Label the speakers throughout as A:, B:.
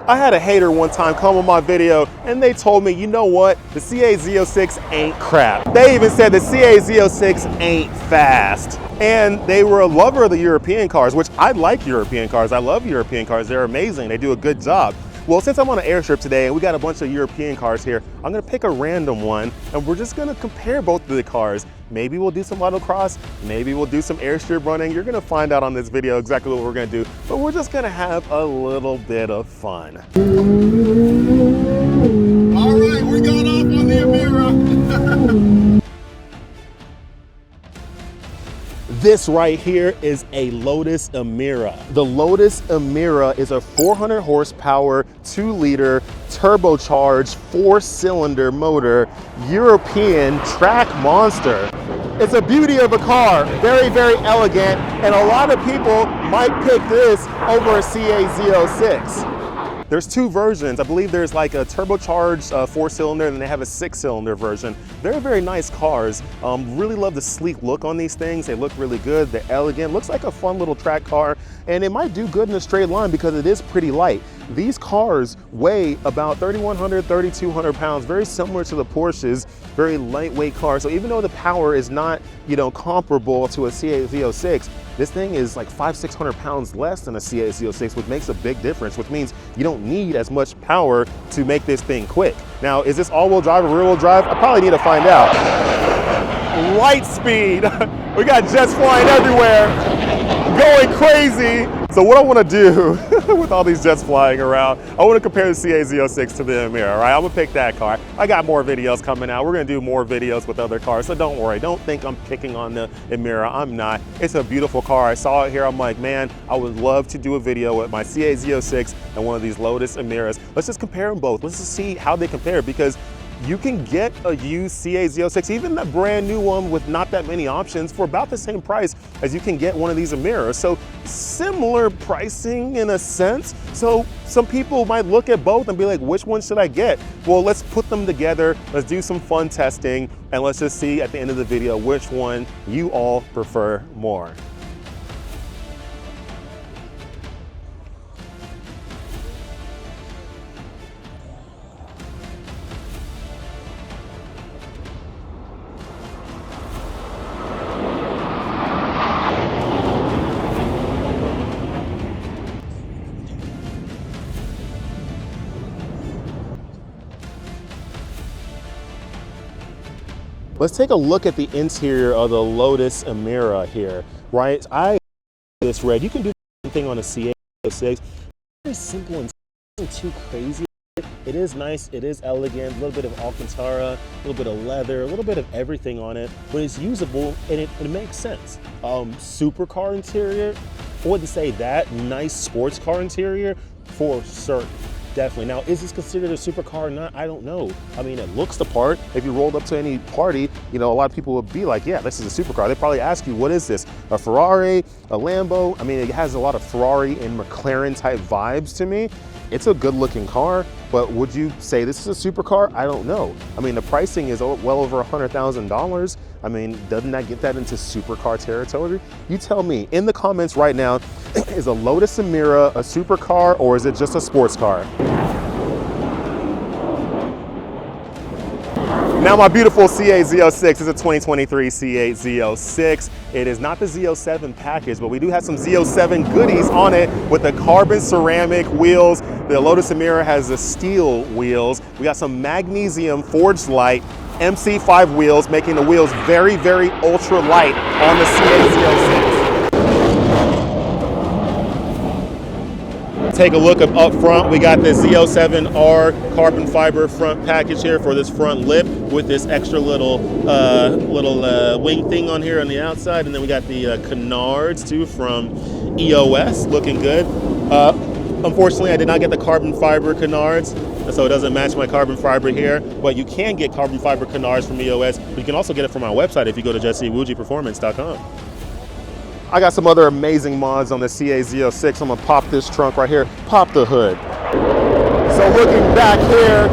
A: I had a hater one time come on my video and they told me, you know what, the C8 Z06 ain't crap. They even said the C8 Z06 ain't fast. And they were a lover of the European cars, which I like European cars. I love European cars. They're amazing. They do a good job. Well, since I'm on an Airstrip today and we got a bunch of European cars here, I'm gonna pick a random one and we're just gonna compare both of the cars. Maybe we'll do some autocross, maybe we'll do some Airstrip running. You're gonna find out on this video exactly what we're gonna do, but we're just gonna have a little bit of fun.
B: All right, we're going off on the Amira.
A: This right here is a Lotus Emira. The Lotus Emira is a 400 horsepower, 2-liter, turbocharged, 4-cylinder motor, European track monster. It's a beauty of a car, very, very elegant, and a lot of people might pick this over a C8 Z06. There's two versions. I believe there's like a turbocharged 4-cylinder and then they have a 6-cylinder version. They're very nice cars. Really love the sleek look on these things. They look really good. They're elegant. Looks like a fun little track car, and it might do good in a straight line because it is pretty light. These cars weigh about 3,100, 3,200 pounds, very similar to the Porsches, very lightweight car. So even though the power is not, you know, comparable to a C8 Z06, this thing is like 500-600 pounds less than a C8 Z06, which makes a big difference, which means you don't need as much power to make this thing quick. Now, is this all-wheel drive or rear-wheel drive? I probably need to find out. Light speed. We got jets flying everywhere, going crazy. So what I want to do with all these jets flying around, I want to compare the C8 Z06 to the Amira, all right? I'm going to pick that car. I got more videos coming out. We're going to do more videos with other cars, so don't worry. Don't think I'm picking on the Amira. I'm not. It's a beautiful car. I saw it here. I'm like, man, I would love to do a video with my C8 Z06 and one of these Lotus Amiras. Let's just compare them both. Let's just see how they compare, because you can get a used C8 Z06, even the brand new one with not that many options, for about the same price as you can get one of these Amiras. So similar pricing in a sense. So some people might look at both and be like, which one should I get? Well, let's put them together. Let's do some fun testing, and let's just see at the end of the video which one you all prefer more. Let's take a look at the interior of the Lotus Amira here, right? I this red. You can do the same thing on a C8 Z06. Very simple and nothing too crazy. It is nice, it is elegant, a little bit of Alcantara, a little bit of leather, a little bit of everything on it, but it's usable and it makes sense. Supercar interior, I wouldn't say that. Nice sports car interior for certain. Definitely. Now, is this considered a supercar or not? I don't know. I mean, it looks the part. If you rolled up to any party, you know, a lot of people would be like, yeah, this is a supercar. They probably ask you, what is this? A Ferrari, a Lambo? I mean, it has a lot of Ferrari and McLaren type vibes to me. It's a good looking car, but would you say this is a supercar? I don't know. I mean, the pricing is well over $100,000. I mean, doesn't that get that into supercar territory? You tell me in the comments right now, is a Lotus Amira a supercar or is it just a sports car? Now my beautiful C8 Z06 is a 2023 C8 Z06. It is not the Z07 package, but we do have some Z07 goodies on it with the carbon ceramic wheels. The Lotus Amira has the steel wheels. We got some magnesium Forgedlite MC5 wheels, making the wheels very, very ultra light on the C8 Z06. Take a look up front. We got the Z07R carbon fiber front package here for this front lip with this extra little wing thing on here on the outside, and then we got the canards too from EOS, looking good. Unfortunately, I did not get the carbon fiber canards, so it doesn't match my carbon fiber here, but you can get carbon fiber canards from EOS. But you can also get it from our website if you go to Iwujiperformance.com. I got some other amazing mods on the C8 Z06. I'm gonna pop this trunk right here, pop the hood. So looking back here,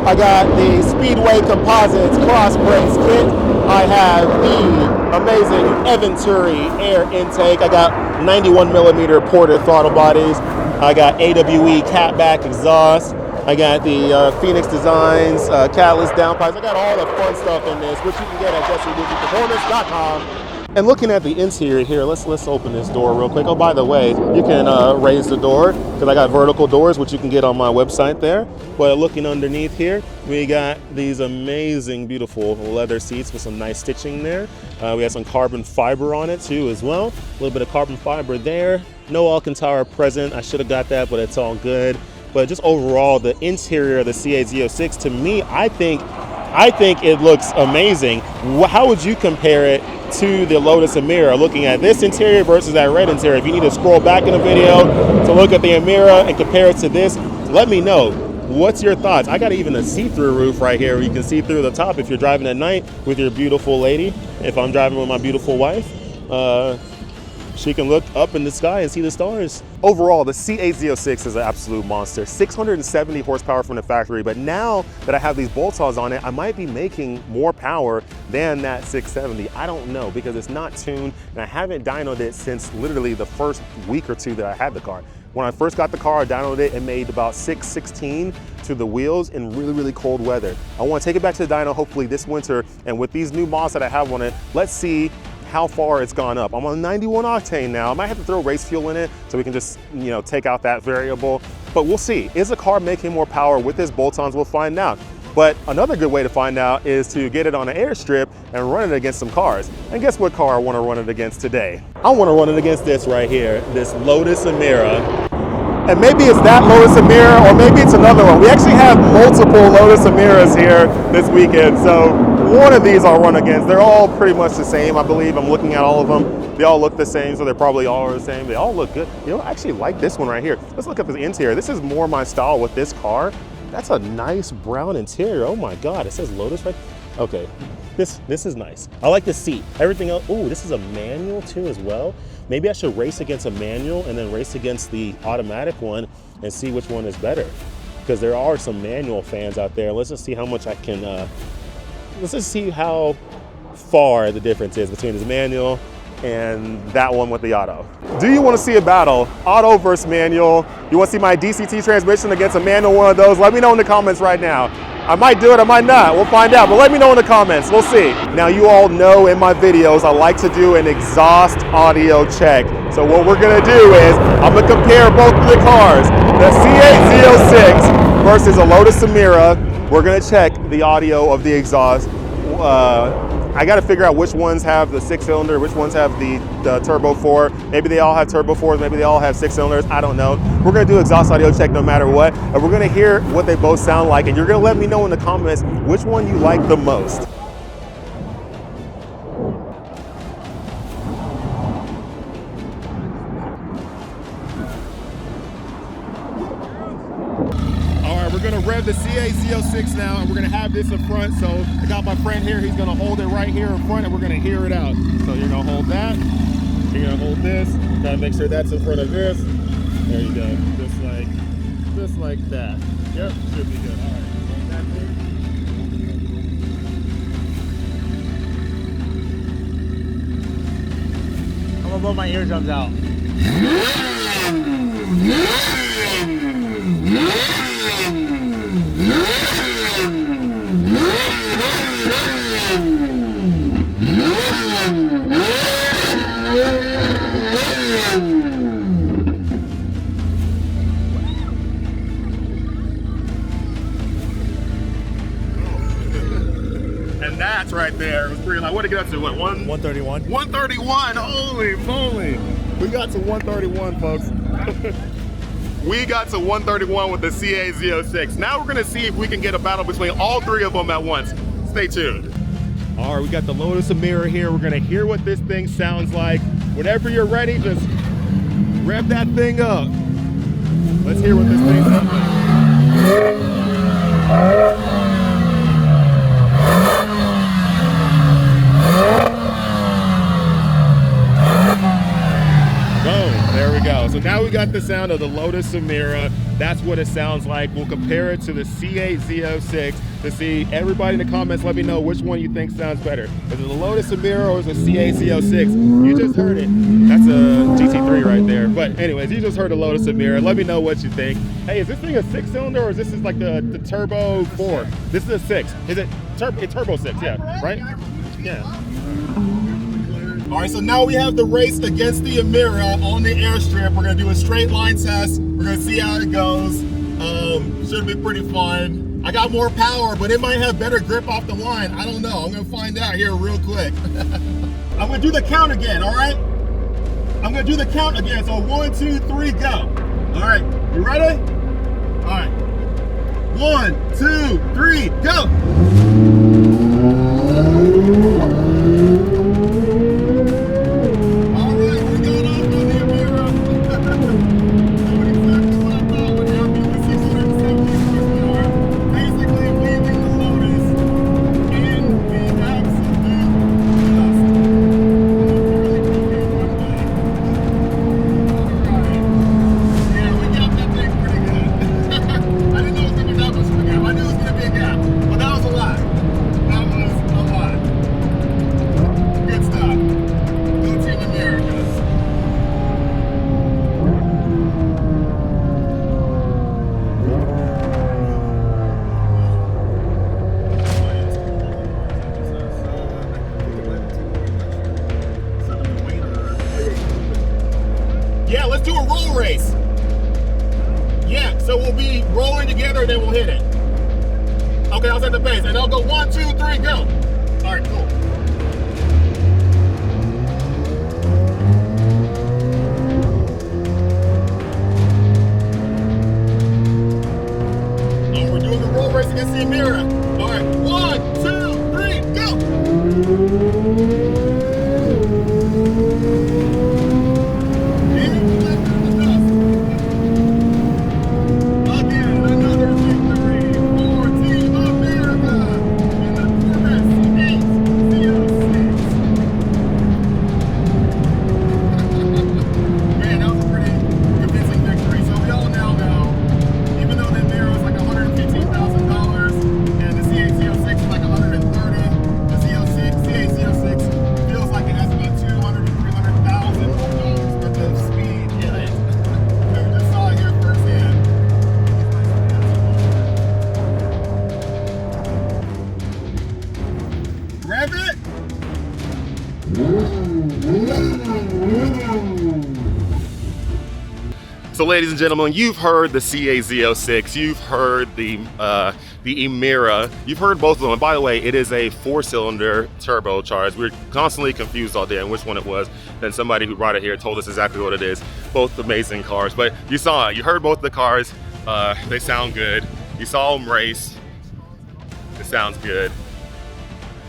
A: I got the Speedway Composites cross brakes kit. I have the amazing Eventuri air intake. I got 91mm ported throttle bodies. I got AWE catback exhaust. I got the Phoenix Designs catalyst downpipes. I got all the fun stuff in this, which you can get at JessieWoodiePerformance.com. And looking at the interior here, let's open this door real quick. Oh, by the way, you can raise the door because I got vertical doors, which you can get on my website there. But looking underneath here, we got these amazing, beautiful leather seats with some nice stitching there. We have some carbon fiber on it too as well. A little bit of carbon fiber there. No Alcantara present. I should have got that, but it's all good. But just overall, the interior of the C8 Z06, to me, I think it looks amazing. How would you compare it to the Lotus Amira, looking at this interior versus that red interior? If you need to scroll back in the video to look at the Amira and compare it to this, let me know. What's your thoughts? I got even a see-through roof right here where you can see through the top if you're driving at night with your beautiful lady. If I'm driving with my beautiful wife, she can look up in the sky and see the stars. Overall, the C8 Z06 is an absolute monster. 670 horsepower from the factory, but now that I have these bolt saws on it, I might be making more power than that 670. I don't know, because it's not tuned, and I haven't dynoed it since literally the first week or two that I had the car. When I first got the car, I dynoed it and made about 616 to the wheels in really, really cold weather. I want to take it back to the dyno hopefully this winter, and with these new mods that I have on it, let's see how far it's gone up. I'm on 91 octane now. I might have to throw race fuel in it so we can just, take out that variable, but we'll see. Is the car making more power with this bolt-ons? We'll find out. But another good way to find out is to get it on an Airstrip and run it against some cars. And guess what car I want to run it against today? I want to run it against this right here, this Lotus Amira. And maybe it's that Lotus Amira, or maybe it's another one. We actually have multiple Lotus Amiras here this weekend, so one of these I'll run against. They're all pretty much the same, I believe. I'm looking at all of them. They all look the same, so they're probably all the same. They all look good. I actually like this one right here. Let's look at the interior. This is more my style with this car. That's a nice brown interior. Oh my God, it says Lotus right. Okay, this is nice. I like the seat. Everything else. Oh, this is a manual too as well. Maybe I should race against a manual and then race against the automatic one and see which one is better, because there are some manual fans out there. Let's just see how much I can, let's just see how far the difference is between this manual and that one with the auto. Do you want to see a battle, auto versus manual? You want to see my DCT transmission against a manual one of those? Let me know in the comments right now. I might do it, I might not, we'll find out, but let me know in the comments, we'll see. Now, you all know in my videos, I like to do an exhaust audio check. So what we're gonna do is, I'm gonna compare both of the cars, the C8 Z06 versus a Lotus Amira. We're gonna check the audio of the exhaust. I gotta figure out which ones have the 6-cylinder, which ones have the turbo 4. Maybe they all have turbo 4s, maybe they all have 6 cylinders, I don't know. We're gonna do exhaust audio check no matter what, and we're gonna hear what they both sound like, and you're gonna let me know in the comments which one you like the most. We're gonna rev the C8 Z06 now, and we're gonna have this in front. So I got my friend here, he's gonna hold it right here in front, and we're gonna hear it out. So you're gonna hold that, you're gonna hold this, gotta make sure that's in front of this. There you go, just like that. Yep, should be good. All right, hold that there.
C: I'm gonna blow my eardrums out.
A: And that's right there. It was pretty like, what did it get up to? What,
C: 131.
A: 131, holy moly. We got to 131, folks. We got to 131 with the C8 Z06. Now we're gonna see if we can get a battle between all three of them at once. Stay tuned. All right, we got the Lotus Amira here. We're gonna hear what this thing sounds like. Whenever you're ready, just rev that thing up. Let's hear what this thing sounds like. Boom, there we go. So now we got got the sound of the Lotus Amira. That's what it sounds like. We'll compare it to the C8 Z06 to see. Everybody in the comments, let me know which one you think sounds better. Is it the Lotus Amira or is it the C8 Z06? You just heard it. That's a GT3 right there. But anyways, you just heard the Lotus Amira. Let me know what you think. Hey, is this thing a 6-cylinder or is this like the Turbo 4? This is a 6. Is it Turbo 6? Yeah, right? Yeah.
B: All right, so now we have the race against the Amira on the Airstrip. We're gonna do a straight line test. We're gonna see how it goes. Should be pretty fun. I got more power, but it might have better grip off the line. I don't know. I'm gonna find out here real quick. I'm gonna do the count again, all right? I'm gonna do the count again. So 1, 2, 3, go. All right, you ready? All right. 1, 2, 3, go. Yeah, let's do a roll race. Yeah, so we'll be rolling together and then we'll hit it. Okay, I'll set the pace and I'll go 1, 2, 3, go. All right, cool. Oh, we're doing the roll race against the Amira. All right, 1, 2, 3, go.
A: So ladies and gentlemen, you've heard the C8 Z06, you've heard the Amira, you've heard both of them. And by the way, it is a 4-cylinder turbocharged. We were constantly confused all day on which one it was. Then somebody who brought it here told us exactly what it is. Both amazing cars, but you saw it, you heard both the cars. They sound good. You saw them race, it sounds good.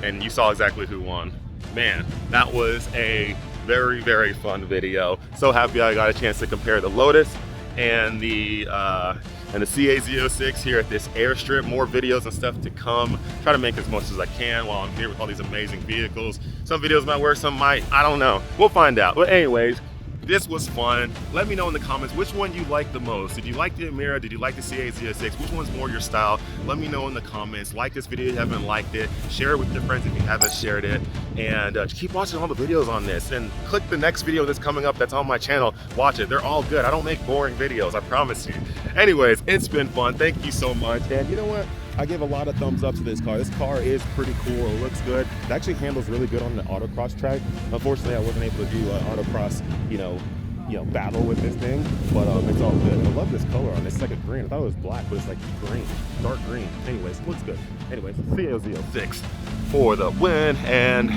A: And you saw exactly who won. Man, that was a very, very fun video. So happy I got a chance to compare the Lotus and the C8 Z06 here at this Airstrip. More videos and stuff to come. Try to make as much as I can while I'm here with all these amazing vehicles. Some videos might work, some might, I don't know. We'll find out. But anyways, this was fun. Let me know in the comments which one you liked the most. Did you like the Amira? Did you like the C8 Z06? Which one's more your style? Let me know in the comments. Like this video if you haven't liked it. Share it with your friends if you haven't shared it. And keep watching all the videos on this. And click the next video that's coming up that's on my channel. Watch it. They're all good. I don't make boring videos, I promise you. Anyways, it's been fun. Thank you so much. And you know what? I give a lot of thumbs up to this car. This car is pretty cool. It looks good. It actually handles really good on the autocross track. Unfortunately, I wasn't able to do autocross, you know, battle with this thing, but it's all good. I love this color on it. It's like a green. I thought it was black, but it's like green, dark green. Anyways, looks good. Anyways, C8 Z06 for the win, and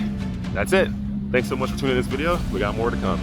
A: that's it. Thanks so much for tuning in this video. We got more to come.